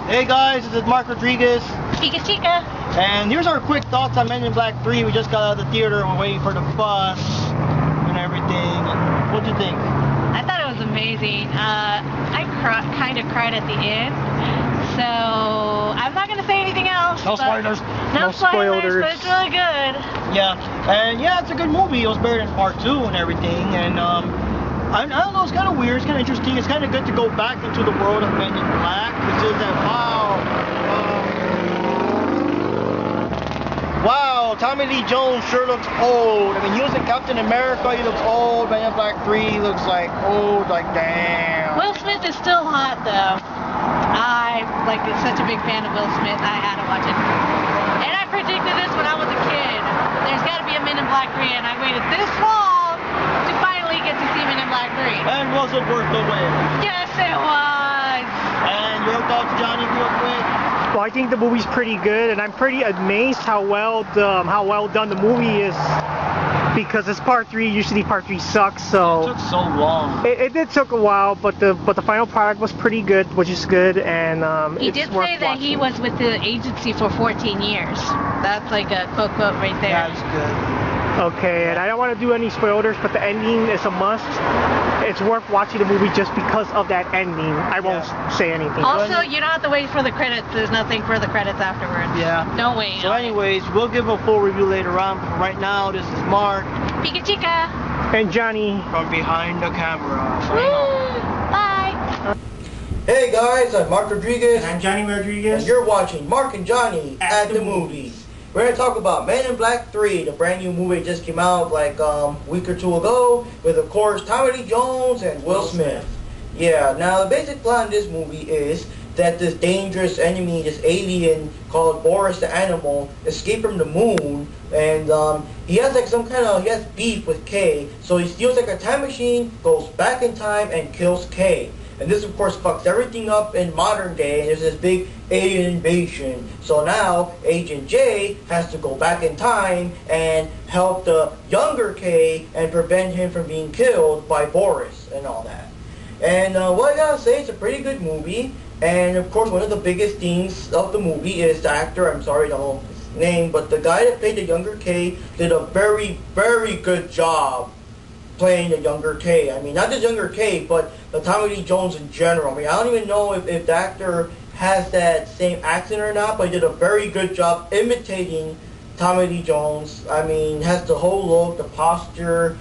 Hey guys, this is Mark Rodriguez. Pikachika. And here's our quick thoughts on Men in Black 3. We just got out of the theater and we're waiting for the bus and everything. What'd you think? I thought it was amazing. I kind of cried at the end. So I'm not going to say anything else. No spoilers. No spoilers, but it's really good. Yeah. And yeah, it's a good movie. It was better than part 2 and everything. And I don't know, it's kind of weird, it's kind of interesting, it's kind of good to go back into the world of Men in Black. It's just that, wow, Tommy Lee Jones sure looks old. I mean, he was in Captain America, he looks old. Men in Black 3 looks like old, like damn. Will Smith is still hot though. I'm like such a big fan of Will Smith, I had to watch it. And I predicted this when I was a kid. There's got to be a Men in Black 3, and I waited this long to finally get to see Men in Black 3. And was it worth the wait? Yes, it was. And your thoughts, Johnny, real quick? Well, I think the movie's pretty good, and I'm pretty amazed how well done the movie is. Because it's part 3. Usually part 3 sucks, so it took so long. It did took a while, but the final product was pretty good, which is good, and he did say that he was with the agency for 14 years. That's like a quote right there. That's good. Okay, and I don't want to do any spoilers, but the ending is a must. It's worth watching the movie just because of that ending. I won't say anything. Also, you don't have to wait for the credits. There's nothing for the credits afterwards. Yeah. Don't wait. So anyways, we'll give a full review later on. But right now, this is Mark. Pikachika. And Johnny. From behind the camera. Woo! Bye. Hey guys, I'm Mark Rodriguez. And I'm Johnny Rodriguez. And you're watching Mark and Johnny at the Movies. We're going to talk about Men in Black 3, the brand new movie that just came out like a week or two ago with, of course, Tommy Lee Jones and Will Smith. Yeah, now the basic plot of this movie is that this dangerous enemy, this alien called Boris the Animal, escaped from the moon, and he has like he has beef with Kay, so he steals like a time machine, goes back in time, and kills Kay. And this, of course, fucks everything up in modern day, and there's this big alien invasion. So now, Agent J has to go back in time and help the younger K and prevent him from being killed by Boris and all that. And what I gotta say, it's a pretty good movie. And, of course, one of the biggest themes of the movie is the actor, I'm sorry, I don't know his name, but the guy that played the younger K did a very, very good job playing the younger K. I mean, not just younger K, but the Tommy Lee Jones in general. I mean, I don't even know if the actor has that same accent or not, but he did a very good job imitating Tommy Lee Jones. I mean, has the whole look, the posture.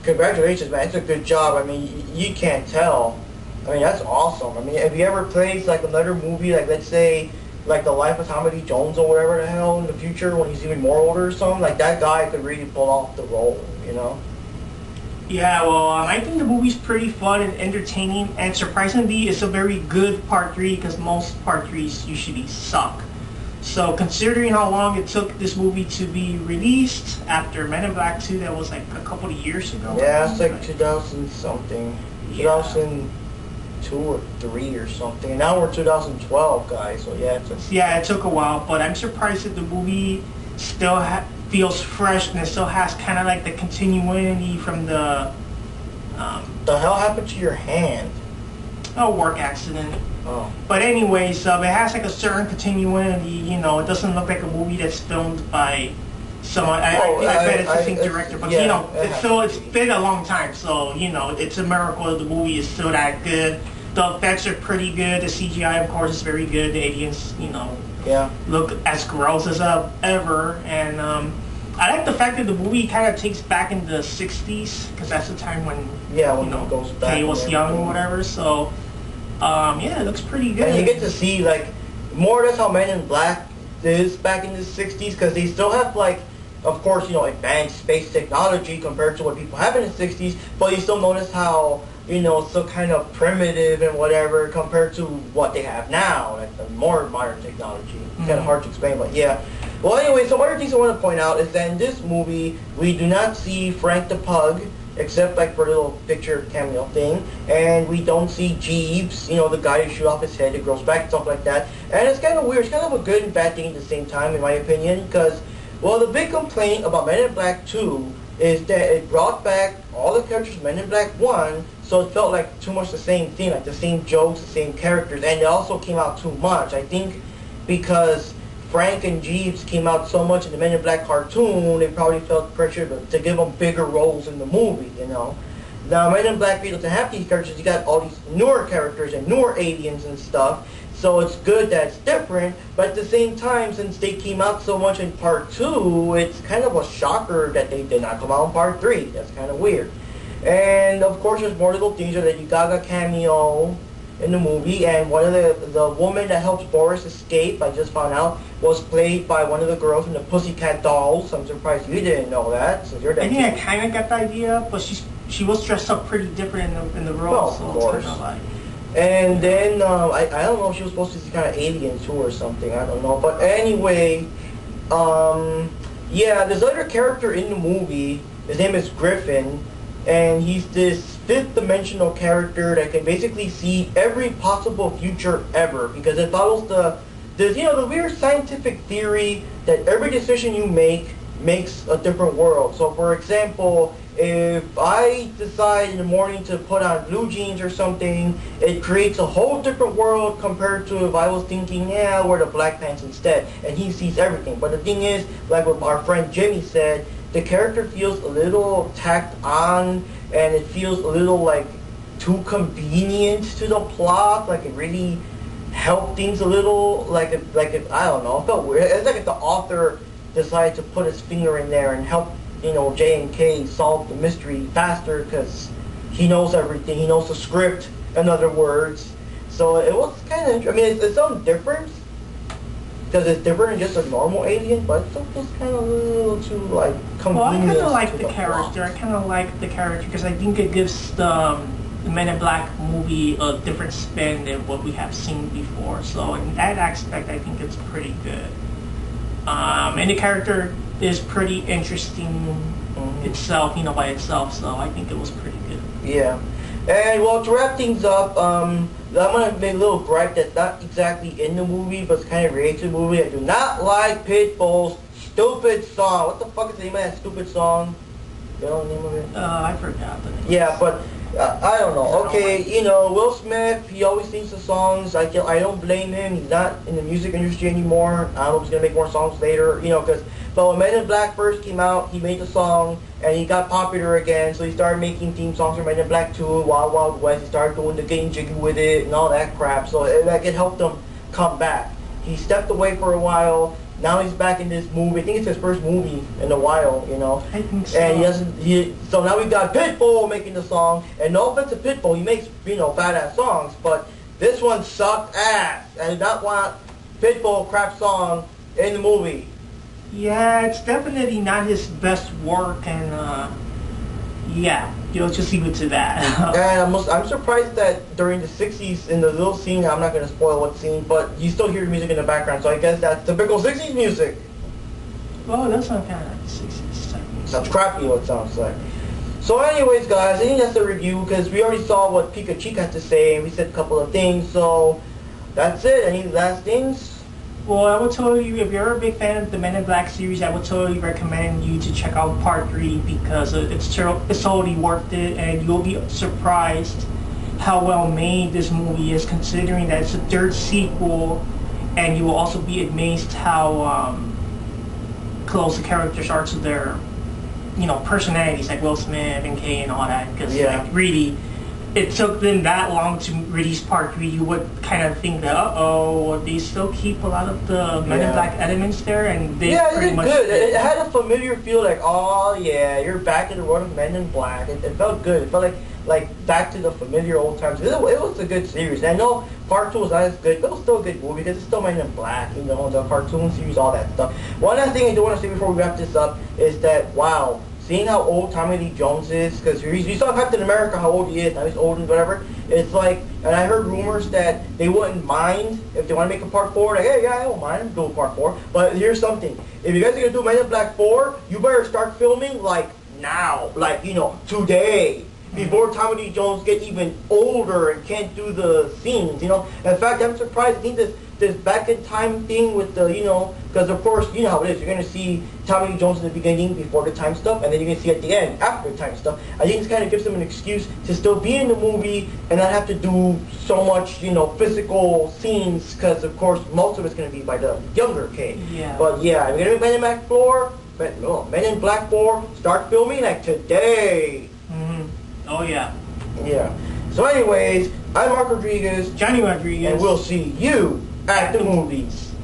Congratulations, man. It's a good job. I mean, you can't tell. I mean, that's awesome. I mean, if he ever plays like another movie, like let's say, like The Life of Tommy Lee Jones or whatever the hell in the future when he's even more older or something, like that guy could really pull off the role, you know? Yeah, well, I think the movie's pretty fun and entertaining, and surprisingly, it's a very good part 3 because most part 3s usually suck. So considering how long it took this movie to be released after Men in Black 2, that was like a couple of years ago. Yeah, it's like 2000 something. Yeah. 2002 or 3 or something. And now we're 2012, guys, so yeah. Yeah, it took a while, but I'm surprised that the movie still feels fresh and it still has kind of like the continuity from the the hell happened to your hand? Work accident. Oh. But anyways, it has like a certain continuity, you know. It doesn't look like a movie that's filmed by someone. I bet it's the same director, but you know, it's been a long time, so you know, it's a miracle that the movie is still that good. The effects are pretty good. The CGI, of course, is very good. The aliens, you know, look as gross as ever. And I like the fact that the movie kind of takes back in the 60s, because that's the time when, when it goes back, Kay was young or whatever. So, yeah, it looks pretty good. And you get to see, like, more or less how Men in Black is back in the 60s, because they still have, like, of course, you know, advanced space technology compared to what people have in the 60s, but you still notice how, you know, it's still kind of primitive and whatever compared to what they have now, like the more modern technology. Kind of hard to explain, but yeah. Well, anyway, so one of the things I want to point out is that in this movie, we do not see Frank the Pug, except like for a little picture cameo thing, and we don't see Jeeves, you know, the guy who shoot off his head, it grows back, stuff like that. And it's kind of weird. It's kind of a good and bad thing at the same time, in my opinion, because, well, the big complaint about Men in Black 2 is that it brought back all the characters from Men in Black 1, so it felt like too much the same thing, like the same jokes, the same characters, and it also came out too much. I think because Frank and Jeeves came out so much in the Men in Black cartoon, they probably felt pressure to give them bigger roles in the movie, you know. Now, Men in Black doesn't have these characters. You got all these newer characters and newer aliens and stuff. So it's good that it's different, but at the same time, since they came out so much in Part 2, it's kind of a shocker that they did not come out in Part 3. That's kind of weird. And of course, there's more little things. There's a Gaga cameo in the movie, and one of the woman that helps Boris escape, I just found out, was played by one of the girls from the Pussycat Dolls. I'm surprised you didn't know that. So you're I think I kind of got the idea, but she was dressed up pretty different in the role. Oh, so of course. It's kind of like, and then, I don't know if she was supposed to be kind of alien too or something, I don't know. But anyway, yeah, there's another character in the movie, his name is Griffin, and he's this fifth-dimensional character that can basically see every possible future ever, because it follows the weird scientific theory that every decision you make makes a different world. So for example, if I decide in the morning to put on blue jeans or something, it creates a whole different world compared to if I was thinking, yeah, I'll wear the black pants instead. And he sees everything. But the thing is, like what our friend Jimmy said, the character feels a little tacked on, and it feels a little like too convenient to the plot. Like it really helped things a little. Like I don't know, it felt weird. It's like if the author decided to put his finger in there and help, you know, J and K solve the mystery faster because he knows everything. He knows the script, in other words. So it was kind of, I mean, it's something different because it's different than just a normal alien, but it still feels kind of a little too, like, convenient. well, I kind of like the character. I kind of like the character because I think it gives the Men in Black movie a different spin than what we have seen before. So in that aspect, I think it's pretty good. And the character is pretty interesting itself, you know, by itself, so I think it was pretty good. Yeah. And, well, to wrap things up, I'm going to make a little gripe that's not exactly in the movie, but it's kind of related to the movie. I do not like Pitbull's stupid song. What the fuck is the name of that stupid song? You know the name of it? I forgot the name. Yeah, but I don't know. Okay, you know, Will Smith, he always sings the songs. I don't blame him. He's not in the music industry anymore. I don't know if he's going to make more songs later, you know, because but when Men in Black first came out, he made the song, and he got popular again, so he started making theme songs for Men in Black 2, Wild Wild West. He started doing the getting jiggy with it and all that crap, so it helped him come back. He stepped away for a while. Now he's back in this movie. I think it's his first movie in a while, you know. I think so. And so now we got Pitbull making the song. And no offense to Pitbull, he makes, you know, badass songs, but this one sucked ass. I did not want Pitbull crap song in the movie. Yeah, it's definitely not his best work, and yeah, you'll just leave it to that. And I'm surprised that during the 60s, in the little scene, I'm not going to spoil what scene, but you still hear music in the background, so I guess that's typical 60s music. Oh, that's not kind of like 60s. That's crappy what it sounds like. So anyways, guys, I think that's the review, because we already saw what Pikachika had to say, and we said a couple of things, so that's it. Any last things? Well, I would tell you, if you're a big fan of the Men in Black series, I would totally recommend you to check out Part 3 because it's totally worth it, and you'll be surprised how well made this movie is, considering that it's a third sequel, and you will also be amazed how close the characters are to their, you know, personalities, like Will Smith and Kay and all that, because like really, it took them that long to release Part 3, you would kind of think that, uh-oh, they still keep a lot of the Men in Black elements there, and they pretty much... good. It had a familiar feel, like, oh, yeah, you're back in the world of Men in Black. It felt good. It felt like back to the familiar old times. It was a good series. And I know Part 2 was not as good, but it was still a good movie, because it's still Men in Black, you know, the cartoon series, all that stuff. One last thing I do want to say before we wrap this up is that, wow, seeing how old Tommy Lee Jones is, because you saw Captain America, how old he is, now he's old and whatever, it's like, and I heard rumors that they wouldn't mind if they want to make a Part 4, like, hey, yeah, I don't mind, I'm doing Part 4, but here's something, if you guys are going to do Men in Black 4, you better start filming, like, now, like, you know, today, before Tommy Lee Jones get even older and can't do the scenes, you know. In fact, I'm surprised. I think this back in time thing with the, you know, because of course, you know how it is. You're going to see Tommy Lee Jones in the beginning before the time stuff, and then you're going to see at the end after the time stuff. I think this kind of gives them an excuse to still be in the movie and not have to do so much, you know, physical scenes, because of course most of it's going to be by the younger kid. Yeah. But yeah, we're going to be Men in Black 4. Men in Black 4 start filming like today. Oh yeah. Yeah. So anyways, I'm Mark Rodriguez. Johnny Rodriguez. And we'll see you at the movies.